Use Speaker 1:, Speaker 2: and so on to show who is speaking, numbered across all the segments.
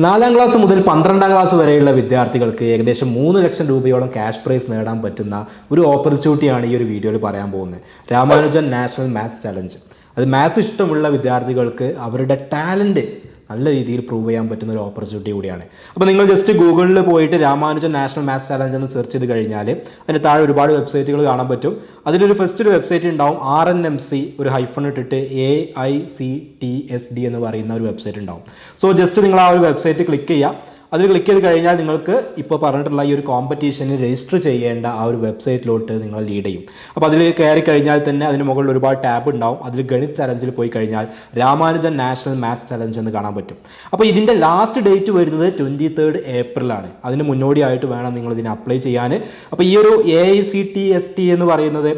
Speaker 1: 4ാം class മുതൽ 12ാം class വരെയുള്ള വിദ്യാർത്ഥികൾക്ക് ഏകദേശം 3 ലക്ഷം രൂപയോളം ക്യാഷ് പ്രൈസ് നേടാൻ പറ്റുന്ന ഒരു ഓപ്പർച്യൂണിറ്റിയാണ് ഈ ഒരു വീഡിയോയിൽ പറയാൻ പോകുന്നത്. Ramanujan national maths challenge. അത് മാത്സ് ഇഷ്ടമുള്ള വിദ്യാർത്ഥികൾക്ക് അവരുടെ ടാലൻറ്റ് നല്ല രീതിയിൽ പ്രൂവ് ചെയ്യാൻ പറ്റുന്ന ഒരു ഓപ്പർച്യൂണിറ്റി കൂടിയാണ്. അപ്പോൾ നിങ്ങൾ ജസ്റ്റ് ഗൂഗിളിൽ പോയിട്ട് രാമാനുജൻ നാഷണൽ മാത്സ് ചലഞ്ച് എന്ന് സെർച്ച് ചെയ്ത് കഴിഞ്ഞാൽ അതിന് താഴെ ഒരുപാട് വെബ്സൈറ്റുകൾ കാണാൻ പറ്റും. അതിലൊരു ഫസ്റ്റ് ഒരു വെബ്സൈറ്റ് ഉണ്ടാവും, RNMC ഒരു ഹൈഫൺ ഇട്ടിട്ട് AICTSD എന്ന് പറയുന്ന ഒരു വെബ്സൈറ്റ് ഉണ്ടാവും. സോ ജസ്റ്റ് നിങ്ങൾ ആ ഒരു വെബ്സൈറ്റ് ക്ലിക്ക് ചെയ്യുക. അതിൽ ക്ലിക്ക് ചെയ്ത് കഴിഞ്ഞാൽ നിങ്ങൾക്ക് ഇപ്പോൾ പറഞ്ഞിട്ടുള്ള ഈ ഒരു കോമ്പറ്റീഷന് രജിസ്റ്റർ ചെയ്യേണ്ട ആ ഒരു വെബ്സൈറ്റിലോട്ട് നിങ്ങൾ ലീഡ് ചെയ്യും. അപ്പോൾ അതിൽ കയറി കഴിഞ്ഞാൽ തന്നെ അതിന് മുകളിൽ ഒരുപാട് ടാബ് ഉണ്ടാവും. അതിൽ ഗണിത് ചലഞ്ചിൽ പോയി കഴിഞ്ഞാൽ രാമാനുജൻ നാഷണൽ മാത്സ് ചലഞ്ച് എന്ന് കാണാൻ പറ്റും. അപ്പോൾ ഇതിൻ്റെ ലാസ്റ്റ് ഡേറ്റ് വരുന്നത് 23rd ഏപ്രിലാണ്. അതിന് മുന്നോടിയായിട്ട് വേണം നിങ്ങൾ ഇതിന് അപ്ലൈ ചെയ്യാൻ. അപ്പോൾ ഈ ഒരു AICTSD എന്ന് പറയുന്നത്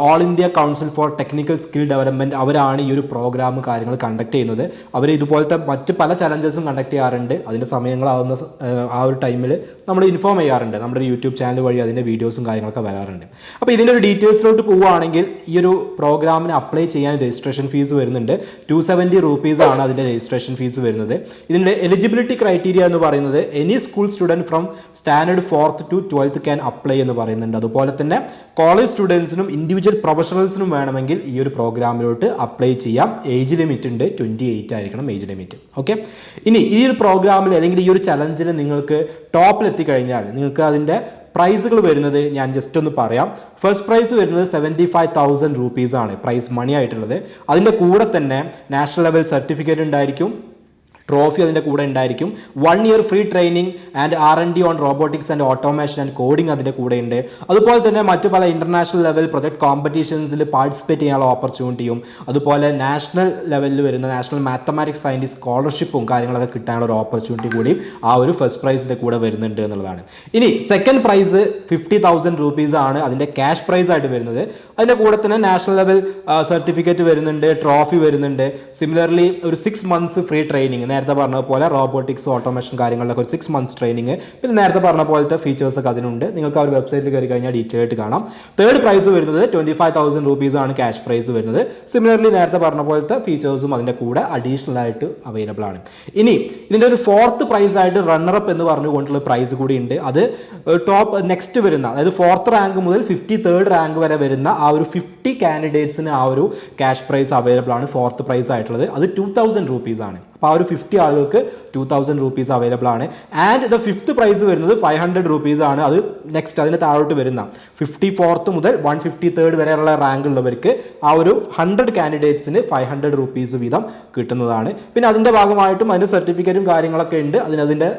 Speaker 1: all India council for technical skill development, അവരാണ് ഈ ഒരു പ്രോഗ്രാം കാര്യങ്ങൾ കണ്ടക്ട് ചെയ്യുന്നത്. അവർ ഇതുപോലത്തെ മറ്റ് പല ചലഞ്ചസും കണ്ടക്ട് ചെയ്യാറുണ്ട്. അതിൻ്റെ സമയങ്ങളാവുന്ന ആ ഒരു ടൈമിൽ നമ്മൾ ഇൻഫോം ചെയ്യാറുണ്ട്. നമ്മുടെ യൂട്യൂബ് ചാനൽ വഴി അതിൻ്റെ വീഡിയോസും കാര്യങ്ങളൊക്കെ വരാറുണ്ട്. അപ്പോൾ ഇതിൻ്റെ ഒരു ഡീറ്റെയിൽസിലോട്ട് പോവുകയാണെങ്കിൽ ഈ ഒരു പ്രോഗ്രാമിന് അപ്ലൈ ചെയ്യാൻ രജിസ്ട്രേഷൻ ഫീസ് വരുന്നുണ്ട്. 270 rupees ആണ് അതിൻ്റെ രജിസ്ട്രേഷൻ ഫീസ് വരുന്നത്. ഇതിൻ്റെ എലിജിബിലിറ്റി ക്രൈറ്റീരിയ എന്ന് പറയുന്നത് any school student from standard 4th to 12th can apply എന്ന് പറയുന്നുണ്ട്. അതുപോലെ തന്നെ കോളേജ് സ്റ്റുഡൻസിനും ഇൻഡിവിജ്വൽ പ്രൊഫഷണൽസിനും വേണമെങ്കിൽ ഈ ഒരു പ്രോഗ്രാമിലോട്ട് അപ്ലൈ ചെയ്യാം. ഏജ് ലിമിറ്റ് ഉണ്ട്, 28 ആയിരിക്കണം ഏജ് ലിമിറ്റ്. ഓക്കെ, ഇനി ഈ ഒരു പ്രോഗ്രാമിൽ അല്ലെങ്കിൽ ഈ ഒരു ചലഞ്ചിൽ നിങ്ങൾക്ക് ടോപ്പിലെത്തിക്കഴിഞ്ഞാൽ നിങ്ങൾക്ക് അതിൻ്റെ പ്രൈസുകൾ വരുന്നത് ഞാൻ ജസ്റ്റ് ഒന്ന് പറയാം. ഫസ്റ്റ് പ്രൈസ് വരുന്നത് 75,000 rupees ആണ് പ്രൈസ് മണി ആയിട്ടുള്ളത്. അതിൻ്റെ കൂടെ തന്നെ നാഷണൽ ലെവൽ സർട്ടിഫിക്കറ്റ് ഉണ്ടായിരിക്കും, ട്രോഫി അതിൻ്റെ കൂടെ ഉണ്ടായിരിക്കും. 1 year free training and R&D on robotics and automation and coding അതിൻ്റെ കൂടെ ഉണ്ട്. അതുപോലെ തന്നെ മറ്റു പല ഇൻ്റർനാഷണൽ ലെവൽ പ്രൊജക്ട് കോമ്പറ്റീഷൻസിൽ പാർട്ടിസിപ്പേറ്റ് ചെയ്യാനുള്ള ഓപ്പർച്യൂണിറ്റിയും അതുപോലെ നാഷണൽ ലെവലിൽ വരുന്ന നാഷണൽ മാത്തമാറ്റിക്സ് സയൻറ്റിസ്റ്റ് സ്കോളർഷിപ്പും കാര്യങ്ങളൊക്കെ കിട്ടാനുള്ള ഒരു ഓപ്പർച്യൂണിറ്റി കൂടി ആ ഒരു ഫസ്റ്റ് പ്രൈസിൻ്റെ കൂടെ വരുന്നുണ്ട് എന്നുള്ളതാണ്. ഇനി സെക്കൻഡ് പ്രൈസ് 50,000 rupees ആണ് അതിൻ്റെ ക്യാഷ് പ്രൈസ് ആയിട്ട് വരുന്നത്. അതിൻ്റെ കൂടെ തന്നെ നാഷണൽ ലെവൽ സർട്ടിഫിക്കറ്റ് വരുന്നുണ്ട്, ട്രോഫി വരുന്നുണ്ട്. സിമിലർലി ഒരു 6 months ഫ്രീ ട്രെയിനിങ്, നേരത്തെ പറഞ്ഞ പോലെ റോബോട്ടിക്സ് ഓട്ടോമേഷൻ കാര്യങ്ങളിലൊക്കെ ഒരു 6 months ട്രെയിനിങ്, പിന്നെ നേരത്തെ പറഞ്ഞ പോലത്തെ ഫീച്ചേഴ്സ് ഒക്കെ അതിനുണ്ട്. നിങ്ങൾക്ക് ആ ഒരു വെബ്സൈറ്റിൽ കയറി കഴിഞ്ഞാൽ ഡീറ്റെയിൽ ആയിട്ട് കാണാം. തേർഡ് പ്രൈസ് വരുന്നത് 25,000 rupees ആണ് ക്യാഷ് പ്രൈസ് വരുന്നത്. സിമിലർലി നേരത്തെ പറഞ്ഞ പോലത്തെ ഫീച്ചേഴ്സും അതിൻ്റെ കൂടെ അഡീഷണൽ ആയിട്ട് അവൈലബിൾ ആണ്. ഇനി ഇതിൻ്റെ ഒരു ഫോർത്ത് പ്രൈസ് ആയിട്ട് റണ്ണറപ്പ് എന്ന് പറഞ്ഞുകൊണ്ടുള്ള പ്രൈസ് കൂടി ഉണ്ട്. അത് ടോപ്പ് നെക്സ്റ്റ് വരുന്ന, അതായത് 4th റാങ്ക് മുതൽ 53rd റാങ്ക് വരെ വരുന്ന ആ ഒരു 50 കാൻഡിഡേറ്റ്സിന് ആ ഒരു ക്യാഷ് പ്രൈസ് അവൈലബിൾ ആണ്. ഫോർത്ത് പ്രൈസ് ആയിട്ടുള്ളത് അത് 2,000 rupees ആണ്. അപ്പോൾ ആ ഒരു 50 ആളുകൾക്ക് 2,000 rupees അവൈലബിൾ ആണ്. ആൻഡ് ദ ഫിഫ്ത്ത് പ്രൈസ് വരുന്നത് 500 rupees ആണ്. അത് നെക്സ്റ്റ് അതിന് താഴോട്ട് വരുന്ന 54th മുതൽ 153rd വരെയുള്ള റാങ്ക് ഉള്ളവർക്ക് ആ ഒരു 100 കാൻഡിഡേറ്റ്സിന് 500 rupees വീതം കിട്ടുന്നതാണ്. പിന്നെ അതിൻ്റെ ഭാഗമായിട്ടും അതിൻ്റെ സർട്ടിഫിക്കറ്റും കാര്യങ്ങളൊക്കെ ഉണ്ട്. അതിൻ്റെ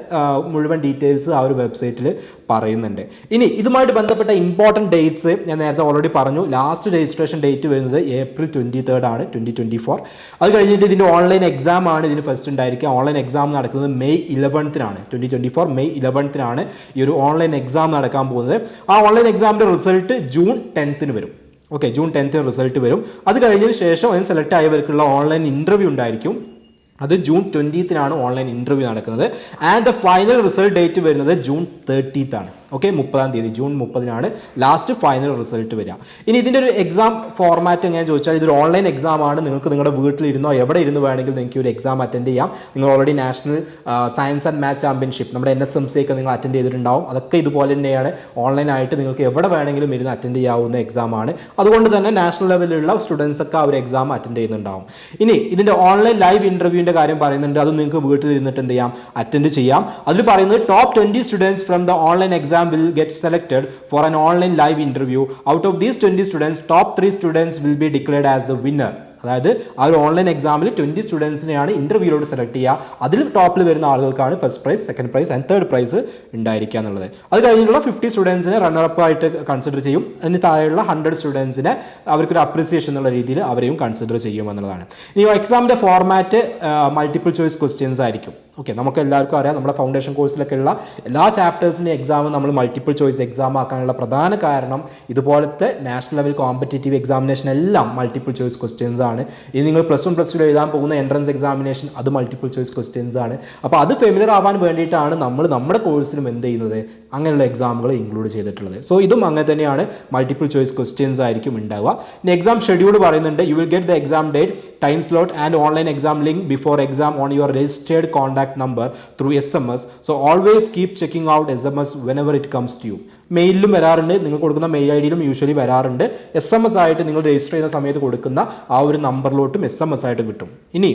Speaker 1: മുഴുവൻ ഡീറ്റെയിൽസ് ആ ഒരു വെബ്സൈറ്റിൽ പറയുന്നുണ്ട്. ഇനി ഇതുമായിട്ട് ബന്ധപ്പെട്ട ഇമ്പോർട്ടൻറ്റ് ഡേറ്റ്സ് ഞാൻ നേരത്തെ ഓൾറെഡി പറഞ്ഞു. ലാസ്റ്റ് രജിസ്ട്രേഷൻ ഡേറ്റ് വരുന്നത് April 23rd ആണ്, 2024. അത് കഴിഞ്ഞിട്ട് ഇതിൻ്റെ ഓൺലൈൻ എക്സാം ആണ് ഇതിന് ഫസ്റ്റ് ഉണ്ടായിരിക്കുക. ഓൺലൈൻ എക്സാം നടക്കുന്നത് May 11th 2024 May 11th ഈ ഒരു ഓൺലൈൻ എക്സാം നടക്കാൻ പോകുന്നത്. ആ ഓൺലൈൻ എക്സാമിൻ്റെ റിസൾട്ട് June 10th വരും. ഓക്കെ, June 10th റിസൾട്ട് വരും. അത് കഴിഞ്ഞതിന് ശേഷം അതിന് സെലക്ട് ആയവർക്കുള്ള ഓൺലൈൻ ഇൻ്റർവ്യൂ ഉണ്ടായിരിക്കും. അത് June 20th ഓൺലൈൻ ഇൻ്റർവ്യൂ നടക്കുന്നത്. And the final result date വരുന്നത് June 30th ആണ്. Okay, 30th June 30 last final result വരിക. ഇനി ഇതിൻ്റെ ഒരു എക്സാം ഫോർമാറ്റ് എങ്ങനെ ചോദിച്ചാൽ ഇതൊരു ഓൺലൈൻ എക്സാം ആണ്. നിങ്ങൾക്ക് നിങ്ങളുടെ വീട്ടിലിരുന്നോ എവിടെ ഇരുന്ന് വേണമെങ്കിൽ നിങ്ങൾക്ക് ഒരു എക്സാം അറ്റൻഡ് ചെയ്യാം. നിങ്ങൾ already national science and maths championship നമ്മുടെ NSMC ഒക്കെ നിങ്ങൾ അറ്റൻഡ് ചെയ്തിട്ടുണ്ടാവും. അതൊക്കെ ഇതുപോലെ തന്നെയാണ്. ഓൺലൈനായിട്ട് നിങ്ങൾക്ക് എവിടെ വേണമെങ്കിലും ഇരുന്ന് അറ്റൻഡ് ചെയ്യാവുന്ന എക്സാം ആണ്. അതുകൊണ്ട് തന്നെ നാഷണൽ ലെവലിലുള്ള സ്റ്റുഡൻസ് ഒക്കെ ആ ഒരു എക്സാം അറ്റൻഡ് ചെയ്യുന്നുണ്ടാവും. ഇനി ഇതിൻ്റെ ഓൺലൈൻ ലൈവ് ഇൻ്റർവ്യൂവിൻ്റെ കാര്യം പറയുന്നുണ്ട്. അത് നിങ്ങൾക്ക് വീട്ടിൽ ഇരുന്നിട്ട് എന്ത് ചെയ്യാം, അറ്റൻഡ് ചെയ്യാം. അതിൽ പറയുന്നത് top 20 students from the online exam will get selected for an online live interview. Out of these 20 students, top 3 students will be declared as the winner. അതായത് ആ ഒരു ഓൺലൈൻ എക്സാമിൽ 20 സ്റ്റുഡൻസിനെയാണ് ഇൻ്റർവ്യൂലോട് സെലക്ട് ചെയ്യുക. അതിൽ ടോപ്പിൽ വരുന്ന ആളുകൾക്കാണ് first prize, second prize and third prize ഉണ്ടായിരിക്കുക എന്നുള്ളത്. അത് കഴിഞ്ഞിട്ടുള്ള 50 സ്റ്റുഡൻസിനെ റണ്ണറപ്പ് ആയിട്ട് കൺസിഡർ ചെയ്യും. അതിന് താഴെയുള്ള 100 സ്റ്റുഡൻസിനെ അവർക്കൊരു അപ്രിസിയേഷൻ എന്നുള്ള രീതിയിൽ അവരെയും കൺസിഡർ ചെയ്യും എന്നുള്ളതാണ്. ഇനി എക്സാമിൻ്റെ ഫോർമാറ്റ് മൾട്ടിപ്പിൾ ചോയ്സ് ക്വസ്റ്റ്യൻസ് ആയിരിക്കും. ഓക്കെ, നമുക്ക് എല്ലാവർക്കും അറിയാം നമ്മുടെ ഫൗണ്ടേഷൻ കോഴ്സിലൊക്കെ ഉള്ള എല്ലാ ചാപ്റ്റേഴ്സിൻ്റെ എക്സാം നമ്മൾ മൾട്ടിപ്പിൾ ചോയ്സ് എക്സാം ആക്കാനുള്ള പ്രധാന കാരണം ഇതുപോലത്തെ നാഷണൽ ലെവൽ കോമ്പറ്റേറ്റീവ് എക്സാമിനേഷൻ എല്ലാം മൾട്ടിപ്പിൾ ചോയ്സ് ക്വസ്റ്റ്യൻസ് ആണ്. ഇനി നിങ്ങൾ +1 +2 എഴുതാൻ പോകുന്ന എൻട്രൻസ് എക്സാമിനേഷൻ അത് മൾട്ടിപ്പിൾ ചോയ്സ് ക്വസ്റ്റ്യൻസ് ആണ്. അപ്പോൾ അത് ഫെമിലിയർ ആവാൻ വേണ്ടിയിട്ടാണ് നമ്മൾ നമ്മുടെ കോഴ്സിലും എന്ത് ചെയ്യുന്നത്, അങ്ങനെയുള്ള എക്സാമുകൾ ഇൻക്ലൂഡ് ചെയ്തിട്ടുള്ളത്. സോ ഇതും അങ്ങനെ തന്നെയാണ്, മൾട്ടിപ്പിൾ ചോയ്സ് ക്വസ്റ്റ്യൻസ് ആയിരിക്കും ഉണ്ടാവുക. ഇനി എക്സാം ഷെഡ്യൂൾ പറയുന്നുണ്ട്. You will get the exam date, time slot and online exam link before exam on your registered contact contact number through SMS. So always keep checking out SMS whenever it comes to you. മെയിലിലും വരാറുണ്ട്, നിങ്ങൾ കൊടുക്കുന്ന mail I ഡിയിലും usually വരാറുണ്ട്. SMS ആയിട്ട് നിങ്ങൾ register ചെയ്യുന്ന സമയത്ത് കൊടുക്കുന്ന ആ ഒരു നമ്പറിലോട്ടും SMS ആയിട്ട് കിട്ടും. ഇനി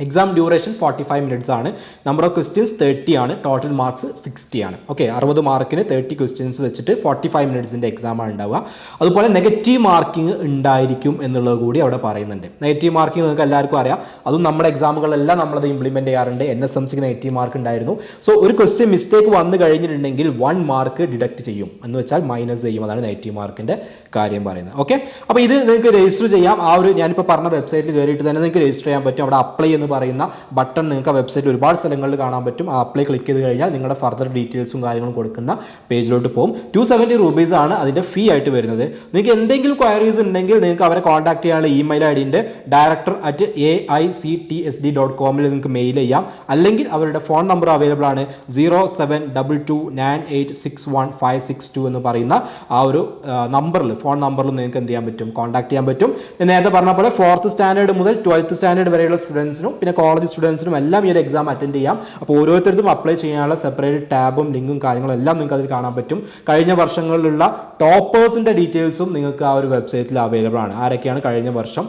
Speaker 1: എക്സാം ഡ്യൂറേഷൻ 45 മിനിറ്റ്സ് ആണ്. നമ്പർ ഓഫ് ക്വസ്റ്റ്യൻസ് 30 ആണ്. ടോട്ടൽ മാർക്സ് 60 ആണ്. ഓക്കെ, 60 മാർക്കിന് 30 ക്വസ്റ്റ്യൻസ് വെച്ചിട്ട് 45 മിനിറ്റ്സിൻ്റെ എക്സാമാണ് ഉണ്ടാവുക. അതുപോലെ നെഗറ്റീവ് മാർക്കിംഗ് ഉണ്ടായിരിക്കും എന്നുള്ളത് കൂടി അവിടെ പറയുന്നുണ്ട്. നെഗറ്റീവ് മാർക്കിംഗ് നിങ്ങൾക്ക് എല്ലാവർക്കും അറിയാം, അതും നമ്മുടെ എക്സാമുകളെല്ലാം നമ്മളത് ഇംപ്ലിമെൻറ്റ് ചെയ്യാറുണ്ട്. NSMCക്ക് നെഗറ്റീവ് മാർക്ക് ഉണ്ടായിരുന്നു. സോ ഒരു ക്വസ്റ്റ്യൻ മിസ്റ്റേക്ക് വന്നു കഴിഞ്ഞിട്ടുണ്ടെങ്കിൽ 1 മാർക്ക് ഡിഡക്ട് ചെയ്യും, എന്ന് വെച്ചാൽ മൈനസ് ചെയ്യും. അതാണ് നെഗറ്റീവ് മാർക്കിൻ്റെ കാര്യം പറയുന്നത്. ഓക്കെ, അപ്പോൾ ഇത് നിങ്ങൾക്ക് രജിസ്റ്റർ ചെയ്യാം. ആ ഒരു ഞാനിപ്പോൾ പറഞ്ഞ വെബ്സൈറ്റിൽ കയറിയിട്ട് തന്നെ നിങ്ങൾക്ക് രജിസ്റ്റർ ചെയ്യാൻ പറ്റും. അവിടെ അപ്ലൈ എന്ന് പറയുന്ന ബട്ടൺ നിങ്ങൾക്ക് ആ വെബ്സൈറ്റിൽ ഒരുപാട് സ്ഥലങ്ങളിൽ കാണാൻ പറ്റും. ആ അപ്ലൈ ക്ലിക്ക് ചെയ്ത് കഴിഞ്ഞാൽ നിങ്ങളുടെ ഫർദർ ഡീറ്റെയിൽസും കാര്യങ്ങളും കൊടുക്കുന്ന പേജിലോട്ട് പോകും. 270 rupees ആണ് അതിൻ്റെ ഫീ ആയിട്ട് വരുന്നത്. നിങ്ങൾക്ക് എന്തെങ്കിലും ക്വയറീസ് ഉണ്ടെങ്കിൽ നിങ്ങൾക്ക് അവരെ കോൺടാക്ട് ചെയ്യാനുള്ള ഇമെയിൽ ഐ ഡിൻ്റെ director@aictsd.com നിങ്ങൾക്ക് മെയിൽ ചെയ്യാം. അല്ലെങ്കിൽ അവരുടെ ഫോൺ നമ്പർ അവൈലബിൾ ആണ് 0722986156 എന്ന് പറയുന്ന ആ ഒരു നമ്പറിൽ, ഫോൺ നമ്പറിൽ നിങ്ങൾക്ക് എന്ത് ചെയ്യാൻ പറ്റും, കോൺടാക്ട് ചെയ്യാൻ പറ്റും. നേരത്തെ പറഞ്ഞ പോലെ 4th സ്റ്റാൻഡേർഡ് മുതൽ 12th സ്റ്റാൻഡേർഡ് വരെയുള്ള സ്റ്റുഡൻസിനും പിന്നെ കോളേജ് സ്റ്റുഡൻസിനും എല്ലാം ഈ ഒരു എക്സാം അറ്റൻഡ് ചെയ്യാം. അപ്പോൾ ഓരോരുത്തർക്കും അപ്ലൈ ചെയ്യാനുള്ള സെപ്പറേറ്റ് ടാബും ലിങ്കും കാര്യങ്ങളും എല്ലാം നിങ്ങൾക്ക് അതിൽ കാണാൻ പറ്റും. കഴിഞ്ഞ വർഷങ്ങളിലുള്ള ടോപ്പേഴ്സിൻ്റെ ഡീറ്റെയിൽസും നിങ്ങൾക്ക് ആ ഒരു വെബ്സൈറ്റിൽ അവൈലബിൾ ആണ്. ആരൊക്കെയാണ് കഴിഞ്ഞ വർഷം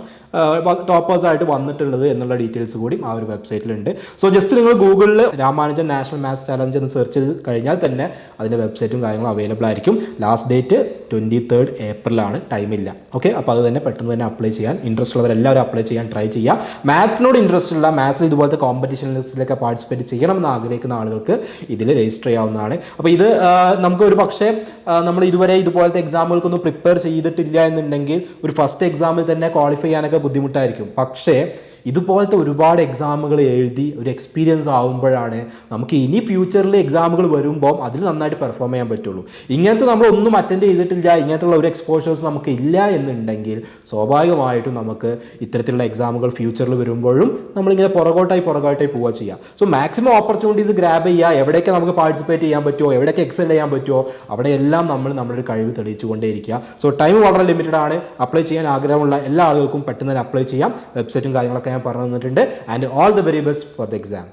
Speaker 1: ടോപ്പേഴ്സായിട്ട് വന്നിട്ടുള്ളത് എന്നുള്ള ഡീറ്റെയിൽസ് കൂടി ആ ഒരു വെബ്സൈറ്റിലുണ്ട്. സോ ജസ്റ്റ് നിങ്ങൾ ഗൂഗിളിൽ രാമാനുജൻ നാഷണൽ മാത്സ് ചലഞ്ച് എന്ന് സെർച്ച് ചെയ്ത് കഴിഞ്ഞാൽ തന്നെ അതിൻ്റെ വെബ്സൈറ്റും കാര്യങ്ങളും അവൈലബിൾ ആയിരിക്കും. ലാസ്റ്റ് ഡേറ്റ് 23rd ഏപ്രിലാണ്, ടൈമില്ല. ഓക്കെ, അപ്പോൾ അത് തന്നെ പെട്ടെന്ന് തന്നെ അപ്ലൈ ചെയ്യാൻ ഇൻട്രസ്റ്റ് ഉള്ളവരെല്ലാവരും അപ്ലൈ ചെയ്യാൻ ട്രൈ ചെയ്യുക. മാത്സിനോട് ഇൻട്രസ്റ്റ് ഉള്ള, മാത്സിൽ ഇതുപോലത്തെ കോമ്പറ്റീഷൻസിലൊക്കെ പാർട്ടിസിപ്പേറ്റ് ചെയ്യണമെന്ന് ആഗ്രഹിക്കുന്ന ആളുകൾക്ക് ഇതിൽ രജിസ്റ്റർ ചെയ്യാവുന്നതാണ്. അപ്പോൾ ഇത് നമുക്ക് ഒരു പക്ഷേ നമ്മൾ ഇതുവരെ ഇതുപോലത്തെ എക്സാമുകൾക്കൊന്നും പ്രിപ്പയർ ചെയ്തിട്ടില്ല എന്നുണ്ടെങ്കിൽ ഒരു ഫസ്റ്റ് എക്സാമിൽ തന്നെ ക്വാളിഫൈ ചെയ്യാനൊക്കെ ബുദ്ധിമുട്ടായിരിക്കും. പക്ഷേ ഇതുപോലത്തെ ഒരുപാട് എക്സാമുകൾ എഴുതി ഒരു എക്സ്പീരിയൻസ് ആകുമ്പോഴാണ് നമുക്ക് ഇനി ഫ്യൂച്ചറിൽ എക്സാമുകൾ വരുമ്പോൾ അതിൽ നന്നായിട്ട് പെർഫോം ചെയ്യാൻ പറ്റുള്ളൂ. ഇങ്ങനത്തെ നമ്മളൊന്നും അറ്റൻഡ് ചെയ്തിട്ടില്ല, ഇങ്ങനത്തുള്ള ഒരു എക്സ്പോഷേഴ്സ് നമുക്ക് ഇല്ല എന്നുണ്ടെങ്കിൽ സ്വാഭാവികമായിട്ടും നമുക്ക് ഇത്തരത്തിലുള്ള എക്സാമുകൾ ഫ്യൂച്ചറിൽ വരുമ്പോഴും നമ്മളിങ്ങനെ പുറകോട്ടായി പോവുക ചെയ്യുക. സോ മാക്സിമം ഓപ്പർച്യൂണിറ്റീസ് ഗ്രാബ് ചെയ്യുക. എവിടെയൊക്കെ നമുക്ക് പാർട്ടിസിപ്പേറ്റ് ചെയ്യാൻ പറ്റുമോ, എവിടെയൊക്കെ എക്സൽ ചെയ്യാൻ പറ്റുമോ അവിടെയെല്ലാം നമ്മൾ നമ്മുടെ കഴിവ് തെളിയിച്ചുകൊണ്ടേയിരിക്കുക. സോ ടൈം വളരെ ലിമിറ്റഡ് ആണ്. അപ്ലൈ ചെയ്യാൻ ആഗ്രഹമുള്ള എല്ലാ ആളുകൾക്കും പെട്ടെന്ന് തന്നെ അപ്ലൈ ചെയ്യാം. വെബ്സൈറ്റും കാര്യങ്ങളൊക്കെ ഞാൻ പറഞ്ഞു തന്നിട്ടുണ്ട്. And all the very best for the exam.